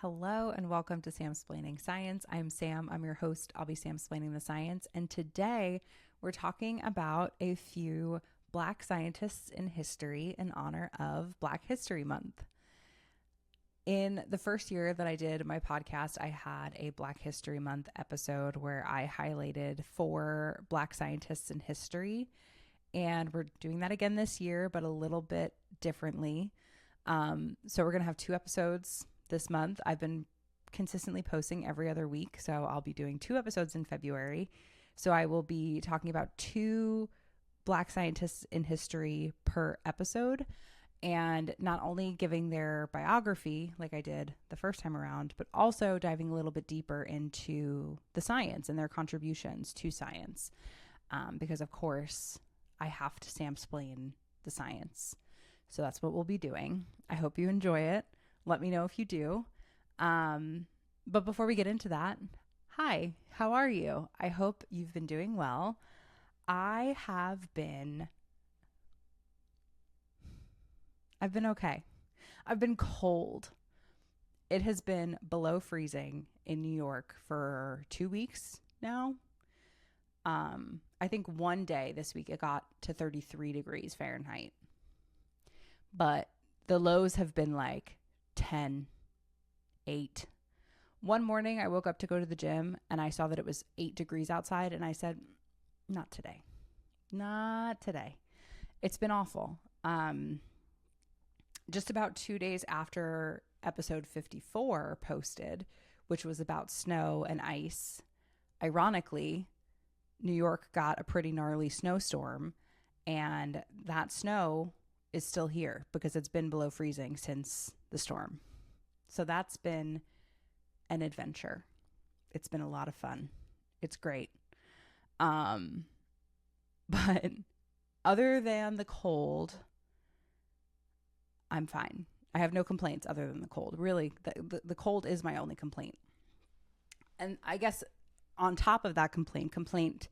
Hello and welcome to Sam-Splaining Science. I'm Sam. I'm your host. I'll be Sam-Splaining the science. And today we're talking about a few Black scientists in history in honor of Black History Month. In the first year that I did my podcast, I had a Black History Month episode where I highlighted 4 Black scientists in history. And we're doing that again this year, but a little bit differently. So we're going to have 2 episodes this month. I've been consistently posting every other week, so I'll be doing 2 episodes in February. So I will be talking about 2 Black scientists in history per episode, and not only giving their biography like I did the first time around, but also diving a little bit deeper into the science and their contributions to science. Because of course I have to Sam-splain the science. So that's what we'll be doing. I hope you enjoy it. Let me know if you do. But before we get into that, hi, how are you? I hope you've been doing well. I've been okay. I've been cold. It has been below freezing in New York for 2 weeks now. I think one day this week it got to 33 degrees Fahrenheit. But the lows have been like 10, 8. One morning I woke up to go to the gym and I saw that it was 8 degrees outside and I said, not today. Not today. It's been awful. Just about 2 days after episode 54 posted, which was about snow and ice, ironically, New York got a pretty gnarly snowstorm, and that snow is still here because it's been below freezing since the storm. So that's been an adventure. It's been a lot of fun. It's great. But other than the cold, I'm fine. I have no complaints other than the cold. Really, the cold is my only complaint. And I guess on top of that complaint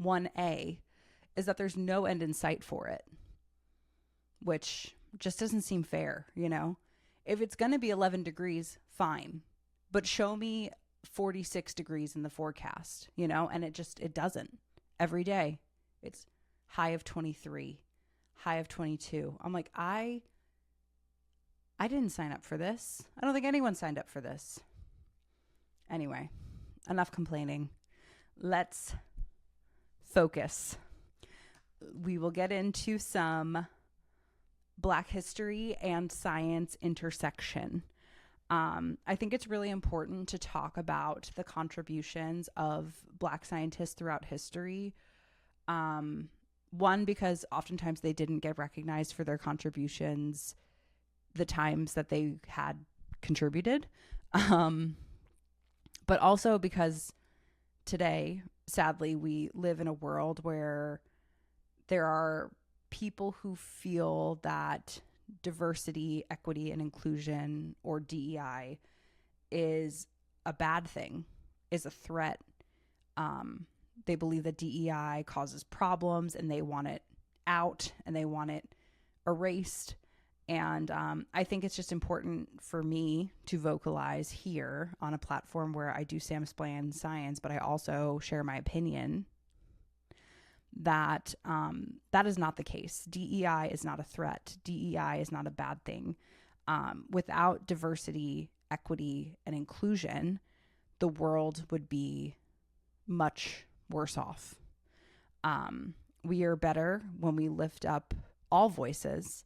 1A is that there's no end in sight for it, which just doesn't seem fair, you know? If it's going to be 11 degrees, fine. But show me 46 degrees in the forecast, you know? And it doesn't. Every day, it's high of 23, high of 22. I'm like, I didn't sign up for this. I don't think anyone signed up for this. Anyway, enough complaining. Let's focus. We will get into some Black history and science intersection. I think it's really important to talk about the contributions of Black scientists throughout history. One, because oftentimes they didn't get recognized for their contributions the times that they had contributed. But also because today, sadly, we live in a world where there are people who feel that diversity, equity, and inclusion, or DEI, is a bad thing, is a threat. They believe that DEI causes problems and they want it out and they want it erased. And I think it's just important for me to vocalize here on a platform where I do Sam-splain science, but I also share my opinion that that is not the case. DEI is not a threat. DEI is not a bad thing. Without diversity, equity, and inclusion, the world would be much worse off. We are better when we lift up all voices,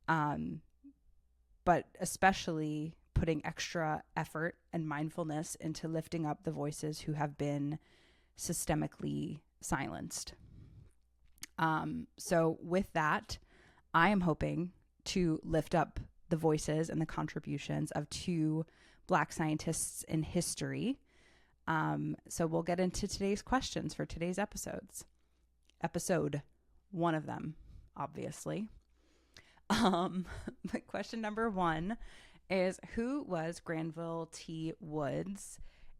but especially putting extra effort and mindfulness into lifting up the voices who have been systemically silenced. So with that, I am hoping to lift up the voices and the contributions of 2 Black scientists in history. So we'll get into today's questions for today's episode, one of them, obviously. But question number 1 is, who was Granville T. Woods?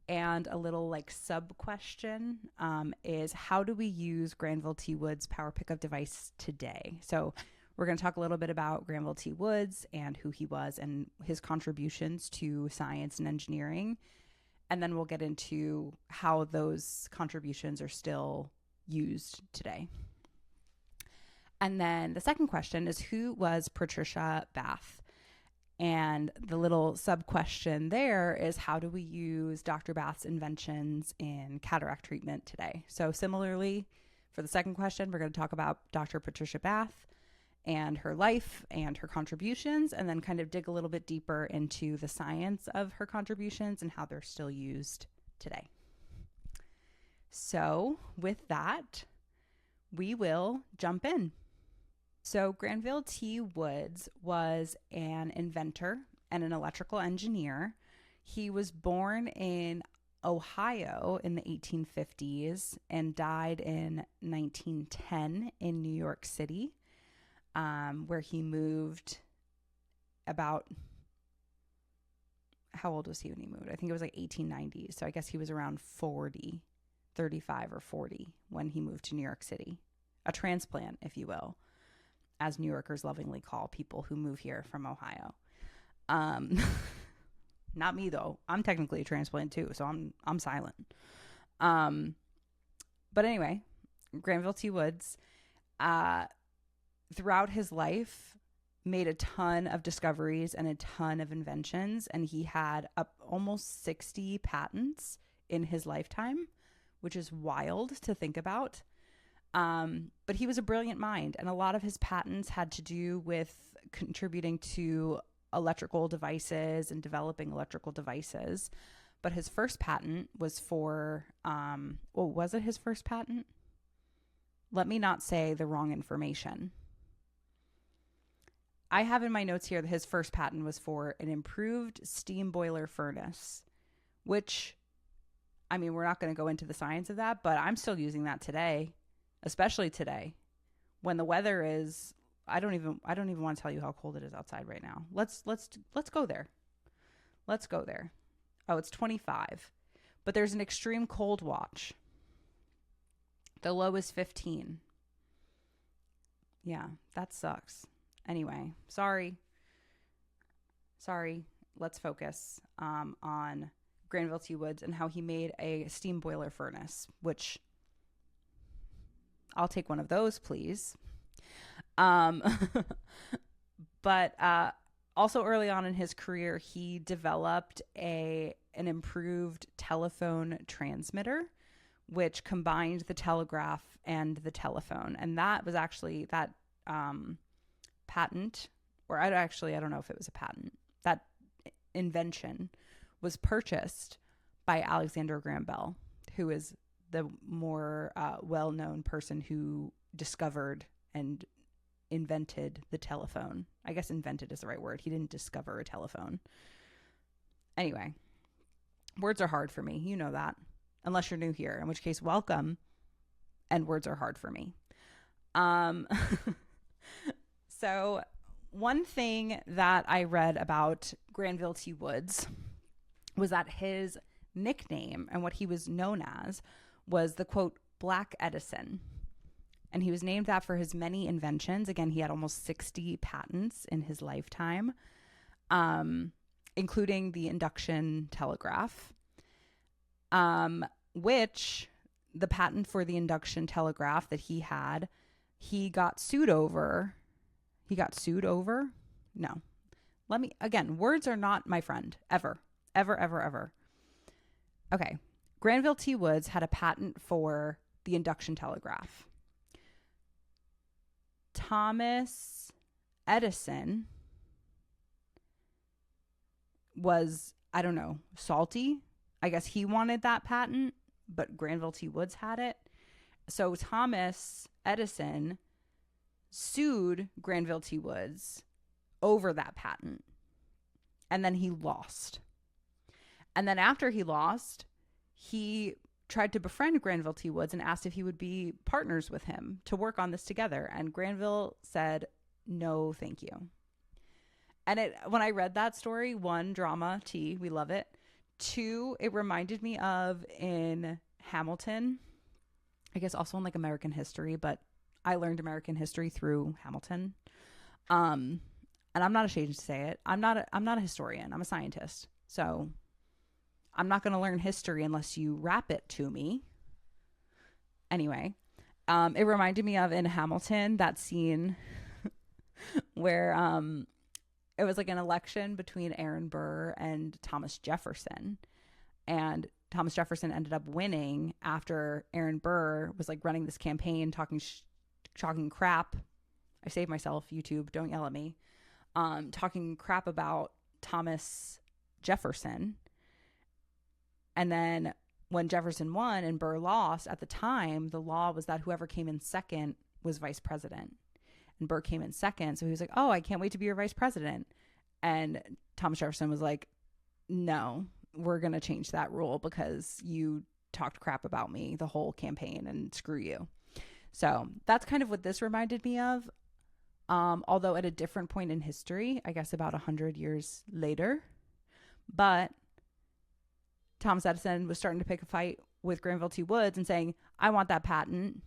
And a little like sub question is, how do we use Granville T. Woods' power pickup device today? So We're going to talk a little bit about Granville T. Woods and who he was and his contributions to science and engineering. And then we'll get into how those contributions are still used today. And then the second question is, who was Patricia Bath? And the little sub question there is, how do we use Dr. Bath's inventions in cataract treatment today? So similarly, for the second question, we're going to talk about Dr. Patricia Bath and her life and her contributions, and then kind of dig a little bit deeper into the science of her contributions and how they're still used today. So with that, we will jump in. So Granville T. Woods was an inventor and an electrical engineer. He was born in Ohio in the 1850s and died in 1910 in New York City, where he moved about, how old was he when he moved? I think it was like 1890. So I guess he was around 40, 35 or 40 when he moved to New York City. A transplant, if you will, as New Yorkers lovingly call people who move here from Ohio. Not me though. I'm technically a transplant too, so I'm silent. But anyway, Granville T. Woods, throughout his life, made a ton of discoveries and a ton of inventions, and he had almost 60 patents in his lifetime, which is wild to think about. But he was a brilliant mind, and a lot of his patents had to do with contributing to electrical devices and developing electrical devices. But his first patent was for, was it his first patent? Let me not say the wrong information. I have in my notes here that his first patent was for an improved steam boiler furnace, which, I mean, we're not going to go into the science of that, but I'm still using that today. Especially today, when the weather is, I don't even want to tell you how cold it is outside right now. Let's go there. Let's go there. Oh, it's 25, but there's an extreme cold watch. The low is 15. Yeah, that sucks. Anyway, sorry. Let's focus on Granville T. Woods and how he made a steam boiler furnace, which I'll take one of those, please. But also early on in his career, he developed an improved telephone transmitter, which combined the telegraph and the telephone. And that was actually that patent, or I don't know if it was a patent. That invention was purchased by Alexander Graham Bell, who is the more well-known person who discovered and invented the telephone. I guess invented is the right word. He didn't discover a telephone. Anyway, words are hard for me. You know that. Unless you're new here, in which case, welcome. And words are hard for me. So one thing that I read about Granville T. Woods was that his nickname and what he was known as was the, quote, Black Edison. And he was named that for his many inventions. Again, he had almost 60 patents in his lifetime, including the induction telegraph, which the patent for the induction telegraph that he had, he got sued over. No. Again, words are not my friend, ever. Okay. Granville T. Woods had a patent for the induction telegraph. Thomas Edison was, I don't know, salty. I guess he wanted that patent, but Granville T. Woods had it. So Thomas Edison sued Granville T. Woods over that patent. And then he lost. And then after he lost, he tried to befriend Granville T. Woods and asked if he would be partners with him to work on this together. And Granville said, no, thank you. And when I read that story, one, drama, T, we love it. Two, it reminded me of in Hamilton, I guess also in like American history, but I learned American history through Hamilton. Um, and I'm not ashamed to say it. I'm not a historian. I'm a scientist. So I'm not going to learn history unless you rap it to me. Anyway, it reminded me of in Hamilton that scene where it was like an election between Aaron Burr and Thomas Jefferson. And Thomas Jefferson ended up winning after Aaron Burr was like running this campaign talking crap. I saved myself, YouTube, don't yell at me. Talking crap about Thomas Jefferson. And then when Jefferson won and Burr lost, at the time, the law was that whoever came in second was vice president. And Burr came in second. So he was like, oh, I can't wait to be your vice president. And Thomas Jefferson was like, no, we're going to change that rule because you talked crap about me the whole campaign and screw you. So that's kind of what this reminded me of. Although at a different point in history, I guess about 100 years later. But Thomas Edison was starting to pick a fight with Granville T. Woods and saying, I want that patent.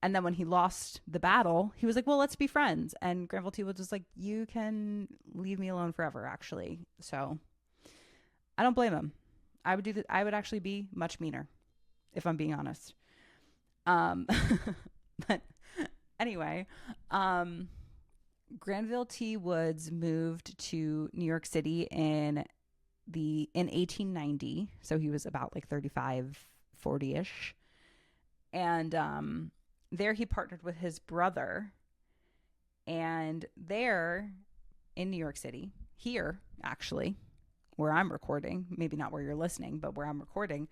And then when he lost the battle, he was like, well, let's be friends. And Granville T. Woods was like, you can leave me alone forever, actually. So I don't blame him. I would actually be much meaner, if I'm being honest. But anyway, Granville T. Woods moved to New York City in 1890. So he was about like 35, 40-ish. And there he partnered with his brother. And there in New York City, here actually, where I'm recording, maybe not where you're listening, but where I'm recording,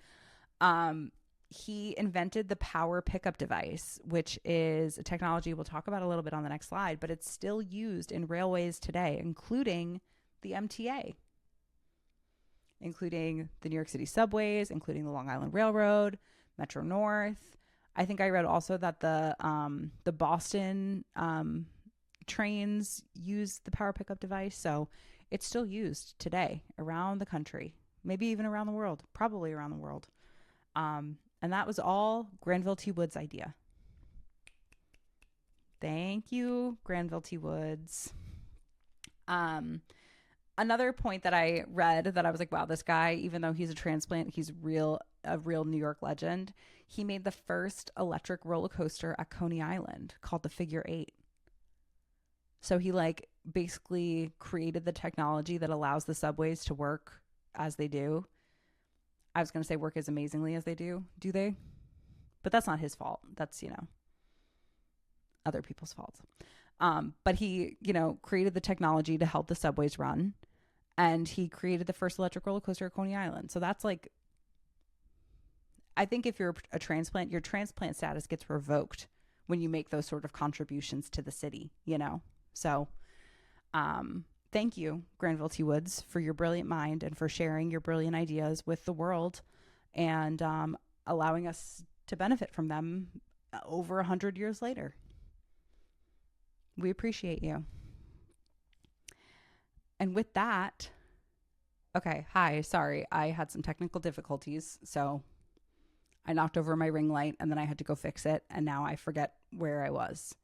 he invented the power pickup device, which is a technology we'll talk about a little bit on the next slide, but it's still used in railways today, including the MTA, including the New York City subways, including the Long Island Railroad, Metro North. I think I read also that the Boston trains use the power pickup device. So it's still used today around the country, maybe even around the world, probably around the world. And that was all Granville T. Woods' idea. Thank you, Granville T. Woods. Another point that I read that I was like, wow, this guy, even though he's a transplant, he's a real New York legend. He made the first electric roller coaster at Coney Island called the Figure 8. So he like basically created the technology that allows the subways to work as they do. I was going to say work as amazingly as they do. Do they? But that's not his fault. That's, other people's faults. But he, created the technology to help the subways run. And he created the first electric roller coaster at Coney Island. So that's like, I think if you're a transplant, your transplant status gets revoked when you make those sort of contributions to the city, So thank you, Granville T. Woods, for your brilliant mind and for sharing your brilliant ideas with the world and allowing us to benefit from them over 100 years later. We appreciate you. And with that, okay, hi, sorry, I had some technical difficulties, so I knocked over my ring light and then I had to go fix it, and now I forget where I was.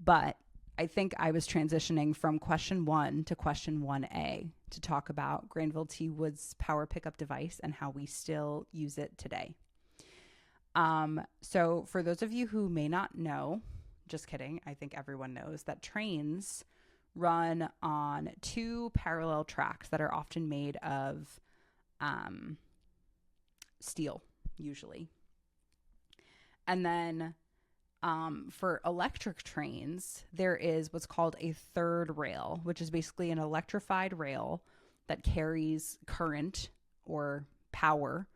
But I think I was transitioning from question 1 to question 1A to talk about Granville T. Woods' power pickup device and how we still use it today. So for those of you who may not know, just kidding, I think everyone knows that trains run on 2 parallel tracks that are often made of steel, usually. And then for electric trains, there is what's called a third rail, which is basically an electrified rail that carries current or power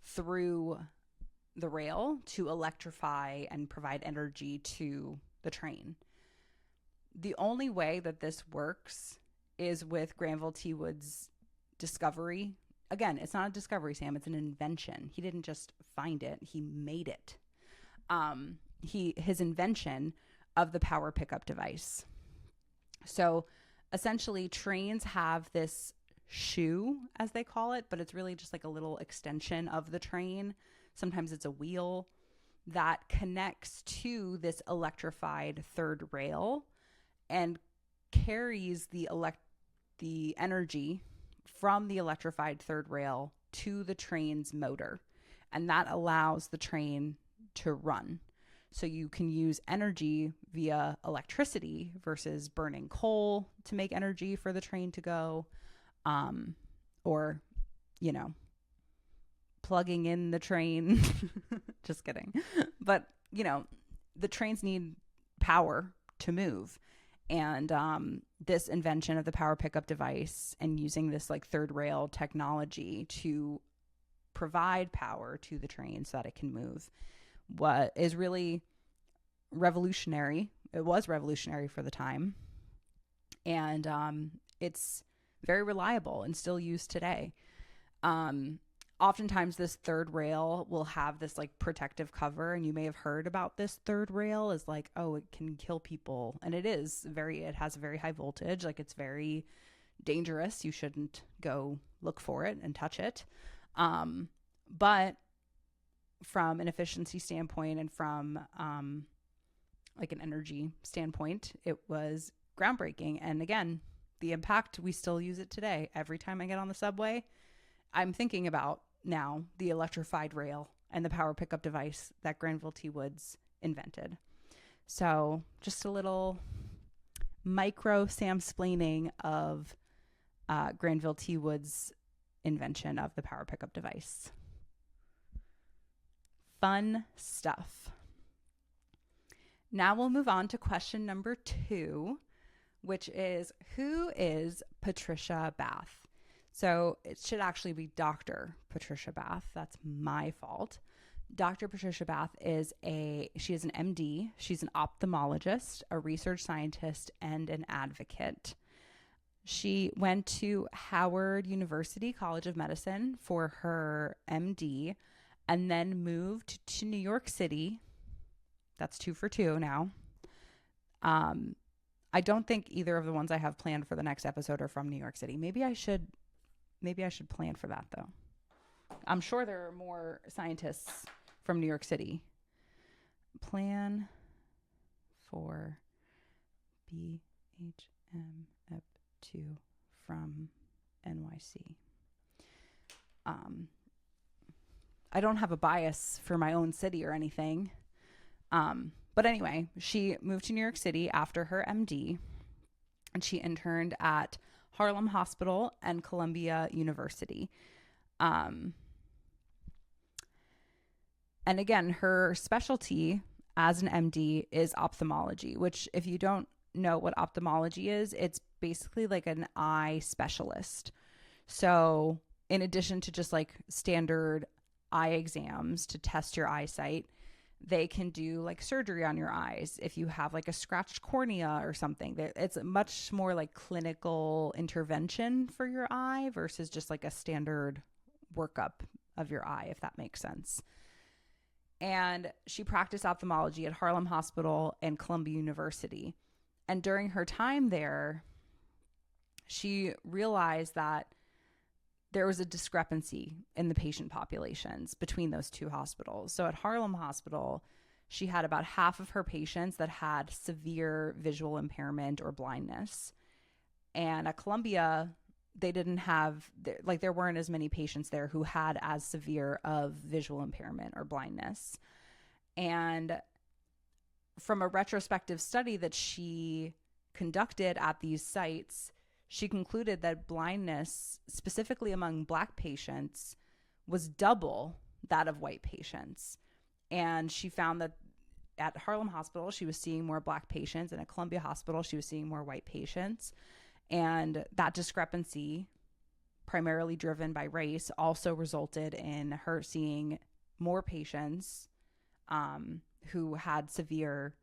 through the rail to electrify and provide energy to the train. The only way that this works is with Granville T. Woods' discovery. Again, it's not a discovery, Sam. It's an invention. He didn't just find it. He made it. His invention of the power pickup device. So essentially trains have this shoe, as they call it, but it's really just like a little extension of the train. Sometimes it's a wheel that connects to this electrified third rail and carries the energy from the electrified third rail to the train's motor, and that allows the train to run. So you can use energy via electricity versus burning coal to make energy for the train to go, or, plugging in the train. Just kidding. But, the trains need power to move. And this invention of the power pickup device and using this like third rail technology to provide power to the train so that it can move, what is really revolutionary. It was revolutionary for the time. And it's very reliable and still used today. Oftentimes this third rail will have this like protective cover, and you may have heard about this third rail is like, oh, it can kill people. And it has a very high voltage. Like, it's very dangerous. You shouldn't go look for it and touch it. But from an efficiency standpoint and from like an energy standpoint, it was groundbreaking. And again, the impact, we still use it today. Every time I get on the subway, I'm thinking about now the electrified rail and the power pickup device that Granville T. Woods invented. So just a little micro samsplaining of Granville T. Woods' invention of the power pickup device. Fun stuff. Now we'll move on to question number 2, which is, who is Patricia Bath? So it should actually be Dr. Patricia Bath. That's my fault. Dr. Patricia Bath she is an MD. She's an ophthalmologist, a research scientist, and an advocate. She went to Howard University College of Medicine for her MD and then moved to New York City. That's 2 for 2 now. I don't think either of the ones I have planned for the next episode are from New York City. Maybe I should plan for that, though. I'm sure there are more scientists from New York City. Plan for BHM Ep2 from NYC. I don't have a bias for my own city or anything. But anyway, she moved to New York City after her MD, and she interned at Harlem Hospital and Columbia University. And again, her specialty as an MD is ophthalmology, which, if you don't know what ophthalmology is, it's basically like an eye specialist. So in addition to just like standard eye exams to test your eyesight, they can do like surgery on your eyes if you have like a scratched cornea or something. It's much more like clinical intervention for your eye versus just like a standard workup of your eye, if that makes sense. And she practiced ophthalmology at Harlem Hospital and Columbia University. And during her time there, she realized that there was a discrepancy in the patient populations between those two hospitals. So at Harlem Hospital, she had about half of her patients that had severe visual impairment or blindness. And at Columbia, they didn't have, like, there weren't as many patients there who had as severe of visual impairment or blindness. And from a retrospective study that she conducted at these sites, she concluded that blindness, specifically among Black patients, was double that of white patients. And she found that at Harlem Hospital, she was seeing more Black patients, and at Columbia Hospital, she was seeing more white patients. And that discrepancy, primarily driven by race, also resulted in her seeing more patients who had severe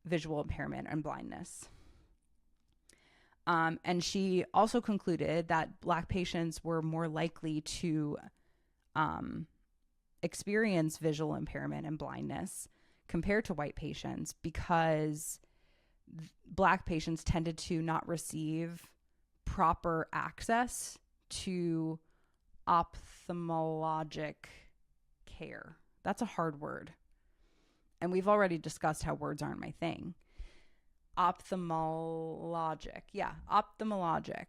visual impairment and blindness. And she also concluded that Black patients were more likely to experience visual impairment and blindness compared to white patients because Black patients tended to not receive proper access to ophthalmologic care. That's a hard word. And we've already discussed how words aren't my thing. Ophthalmologic. Yeah, ophthalmologic.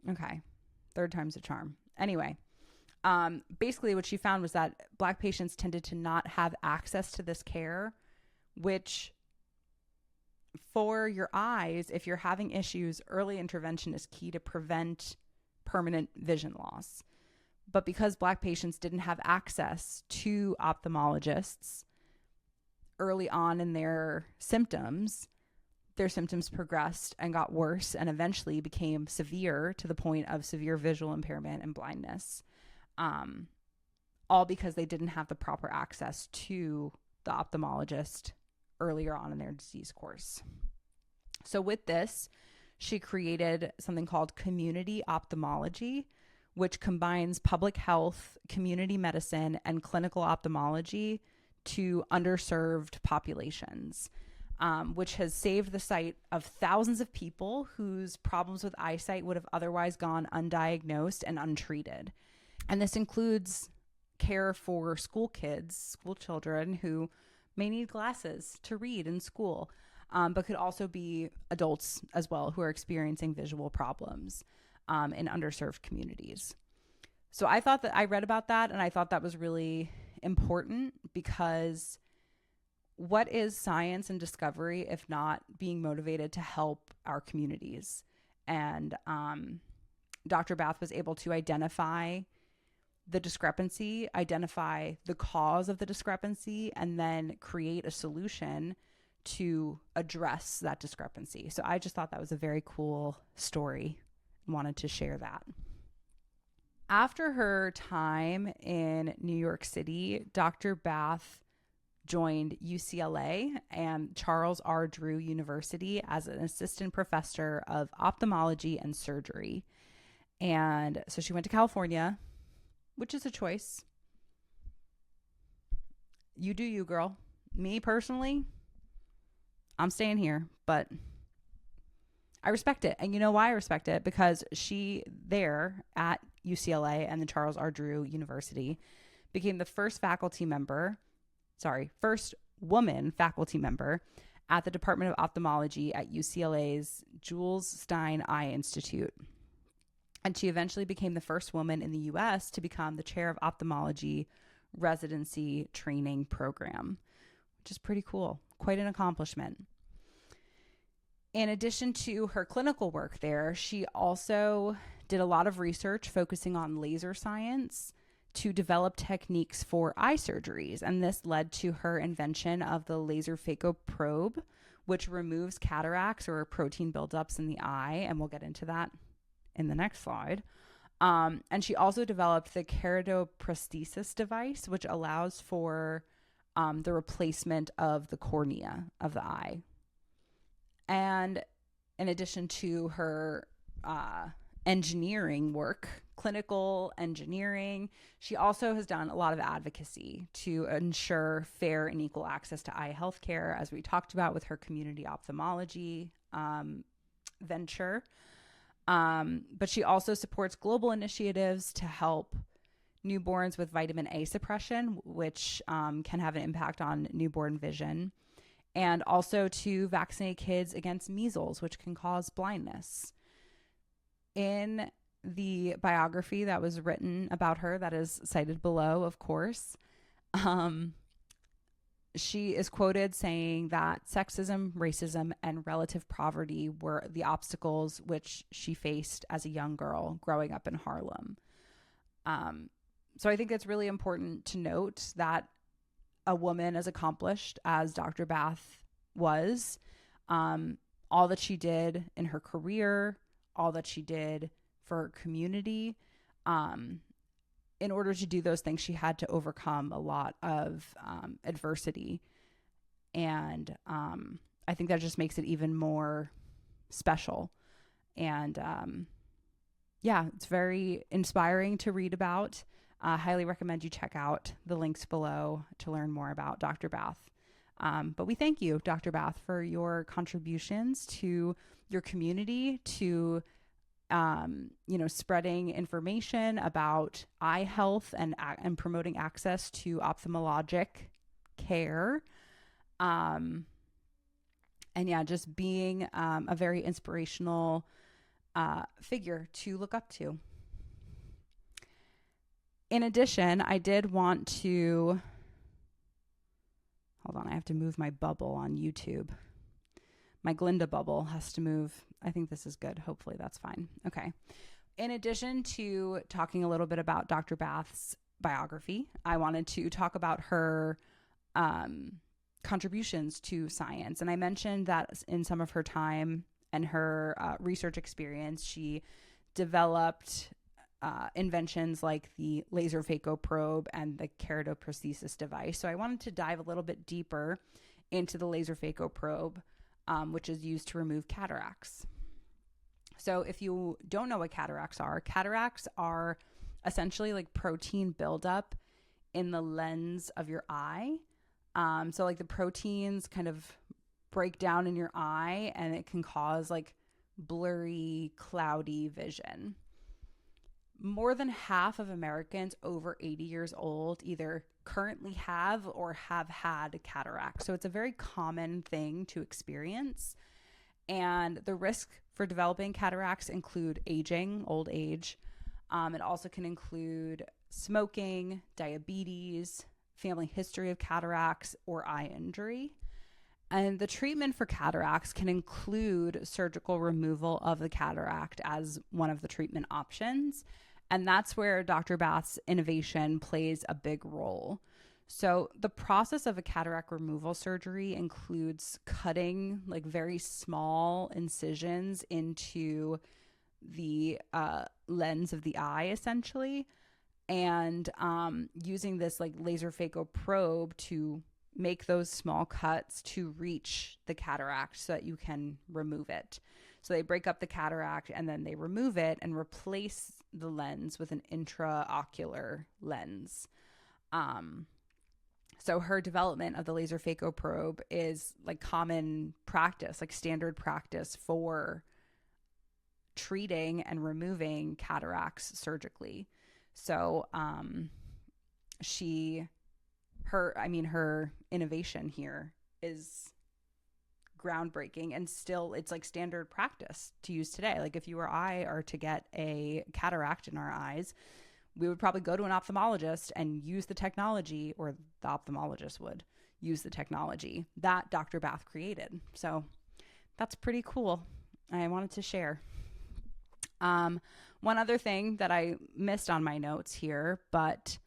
Okay. Third time's a charm. Anyway, basically what she found was that Black patients tended to not have access to this care, which for your eyes, if you're having issues, early intervention is key to prevent permanent vision loss. But because Black patients didn't have access to ophthalmologists early on in their symptoms progressed and got worse and eventually became severe to the point of severe visual impairment and blindness. All because they didn't have the proper access to the ophthalmologist earlier on in their disease course. So with this, she created something called community ophthalmology, which combines public health, community medicine, and clinical ophthalmology to underserved populations, which has saved the sight of thousands of people whose problems with eyesight would have otherwise gone undiagnosed and untreated. And this includes care for school children who may need glasses to read in school, but could also be adults as well who are experiencing visual problems in underserved communities. So I read about that and I thought that was really important, because what is science and discovery if not being motivated to help our communities? And Dr. Bath was able to identify the discrepancy, identify the cause of the discrepancy, and then create a solution to address that discrepancy. So I just thought that was a very cool story and wanted to share that. After her time in New York City, Dr. Bath joined UCLA and Charles R. Drew University as an assistant professor of ophthalmology and surgery. And so she went to California, which is a choice. You do you, girl. Me personally, I'm staying here, but I respect it. And you know why I respect it? Because she there at UCLA and the Charles R. Drew University became the first woman faculty member at the Department of Ophthalmology at UCLA's Jules Stein Eye Institute. And she eventually became the first woman in the U.S. to become the chair of ophthalmology residency training program, which is pretty cool. Quite an accomplishment. In addition to her clinical work there, she also did a lot of research focusing on laser science to develop techniques for eye surgeries. And this led to her invention of the laser phaco probe, which removes cataracts or protein buildups in the eye. And we'll get into that in the next slide. And she also developed the keratoprosthesis device, which allows for the replacement of the cornea of the eye. And in addition to her engineering work, clinical engineering, she also has done a lot of advocacy to ensure fair and equal access to eye health care, as we talked about with her community ophthalmology venture. But she also supports global initiatives to help newborns with vitamin A suppression, which can have an impact on newborn vision, and also to vaccinate kids against measles, which can cause blindness. In the biography that was written about her, that is cited below, of course, she is quoted saying that sexism, racism, and relative poverty were the obstacles which she faced as a young girl growing up in Harlem. So I think it's really important to note that a woman as accomplished as Dr. Bath was, all that she did in her career, all that she did for her community, in order to do those things, she had to overcome a lot of adversity. And I think that just makes it even more special. And it's very inspiring to read about. I highly recommend you check out the links below to learn more about Dr. Bath. But we thank you, Dr. Bath, for your contributions to your community, to spreading information about eye health and promoting access to ophthalmologic care. And And yeah, just being a very inspirational figure to look up to. In addition, I did want to, hold on, I have to move my bubble on YouTube. My Glinda bubble has to move. I think this is good. Hopefully that's fine. Okay. In addition to talking a little bit about Dr. Bath's biography, I wanted to talk about her contributions to science. And I mentioned that in some of her time and her research experience, she developed inventions like the laser phaco probe and the keratoprosthesis device. So I wanted to dive a little bit deeper into the laser phaco probe, which is used to remove cataracts. So if you don't know what cataracts are essentially like protein buildup in the lens of your eye. So like the proteins kind of break down in your eye, and it can cause like blurry, cloudy vision. More than half of Americans over 80 years old either currently have or have had cataracts. So it's a very common thing to experience. And the risk for developing cataracts include aging, old age. It also can include smoking, diabetes, family history of cataracts, or eye injury. And the treatment for cataracts can include surgical removal of the cataract as one of the treatment options. And that's where Dr. Bath's innovation plays a big role. So the process of a cataract removal surgery includes cutting like very small incisions into the lens of the eye, essentially, and using this like laser phaco probe to make those small cuts to reach the cataract so that you can remove it. So they break up the cataract and then they remove it and replace the lens with an intraocular lens. So her development of the laser phaco probe is like common practice, like standard practice for treating and removing cataracts surgically. So her innovation here is groundbreaking, and still it's like standard practice to use today. Like if you or I are to get a cataract in our eyes, we would probably go to an ophthalmologist and use the technology, or the ophthalmologist would use the technology that Dr. Bath created. So that's pretty cool. I wanted to share. One other thing that I missed on my notes here, but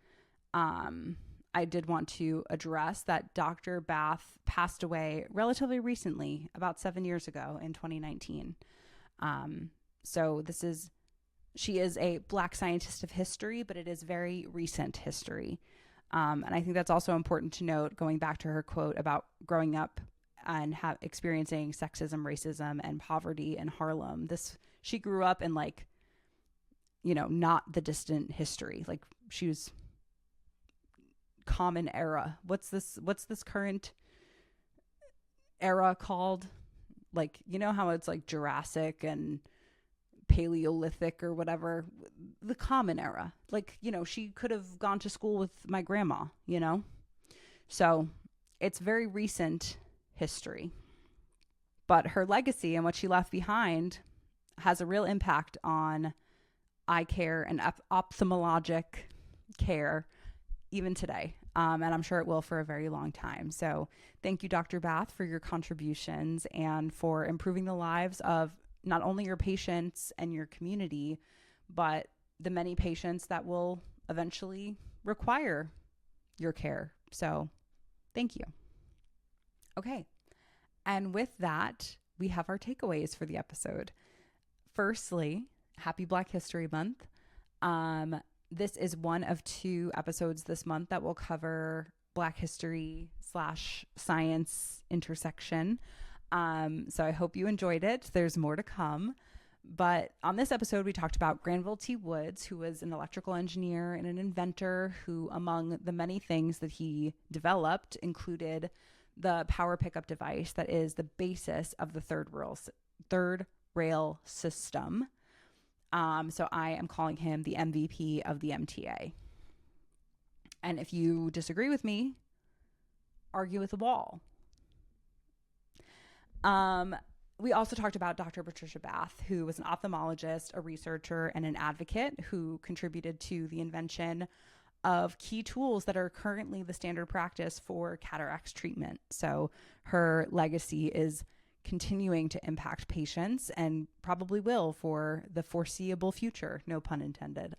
I did want to address that Dr. Bath passed away relatively recently, about 7 years ago in 2019. So she is a Black scientist of history, but it is very recent history. And I think that's also important to note, going back to her quote about growing up and experiencing sexism, racism, and poverty in Harlem. She grew up in not the distant history. Like she was common era. What's this current era called? Like, you know how it's like Jurassic and Paleolithic or whatever, the common era. Like, she could have gone to school with my grandma, So it's very recent history. But her legacy and what she left behind has a real impact on eye care and ophthalmologic care even today. And I'm sure it will for a very long time. So thank you, Dr. Bath, for your contributions and for improving the lives of not only your patients and your community, but the many patients that will eventually require your care. So thank you. Okay. And with that, we have our takeaways for the episode. Firstly, happy Black History Month. This is one of 2 episodes this month that will cover Black history / science intersection. So I hope you enjoyed it. There's more to come. But on this episode, we talked about Granville T. Woods, who was an electrical engineer and an inventor who, among the many things that he developed, included the power pickup device that is the basis of the third rail system. So I am calling him the MVP of the MTA. And if you disagree with me, argue with the wall. We also talked about Dr. Patricia Bath, who was an ophthalmologist, a researcher, and an advocate who contributed to the invention of key tools that are currently the standard practice for cataracts treatment. So her legacy is continuing to impact patients and probably will for the foreseeable future. No pun intended.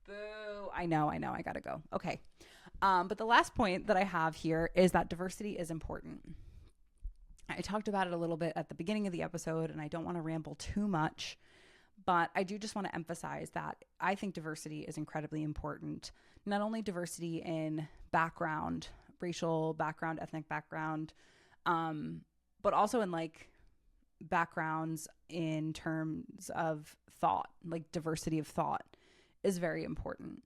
Boo. I know. I gotta go. Okay. But the last point that I have here is that diversity is important. I talked about it a little bit at the beginning of the episode, and I don't want to ramble too much, but I do just want to emphasize that I think diversity is incredibly important. Not only diversity in background, racial background, ethnic background, but also in like backgrounds in terms of thought, like diversity of thought is very important.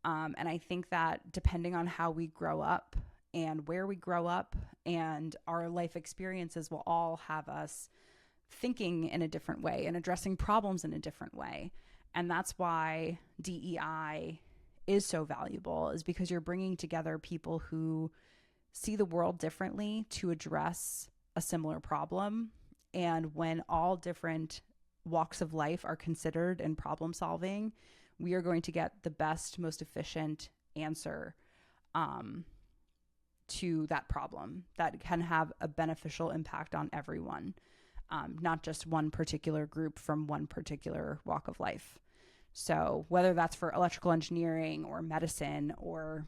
And I think that depending on how we grow up and where we grow up and our life experiences will all have us thinking in a different way and addressing problems in a different way. And that's why DEI is so valuable, is because you're bringing together people who see the world differently to address a similar problem. And when all different walks of life are considered in problem solving, we are going to get the best, most efficient answer to that problem that can have a beneficial impact on everyone, not just one particular group from one particular walk of life. So whether that's for electrical engineering or medicine or,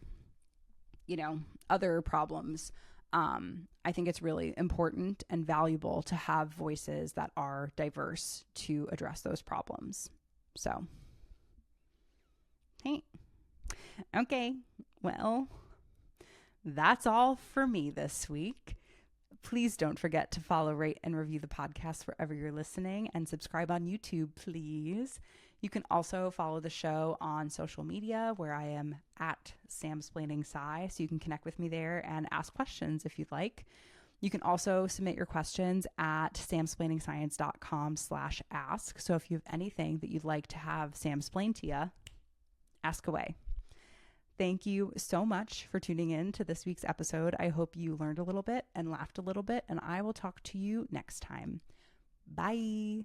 other problems, I think it's really important and valuable to have voices that are diverse to address those problems. So, hey, okay, well, that's all for me this week. Please don't forget to follow, rate, and review the podcast wherever you're listening, and subscribe on YouTube, please. You can also follow the show on social media, where I am at samsplainingsci, so you can connect with me there and ask questions if you'd like. You can also submit your questions at samsplainingscience.com/ask. So if you have anything that you'd like to have Sam explain to you, ask away. Thank you so much for tuning in to this week's episode. I hope you learned a little bit and laughed a little bit, and I will talk to you next time. Bye.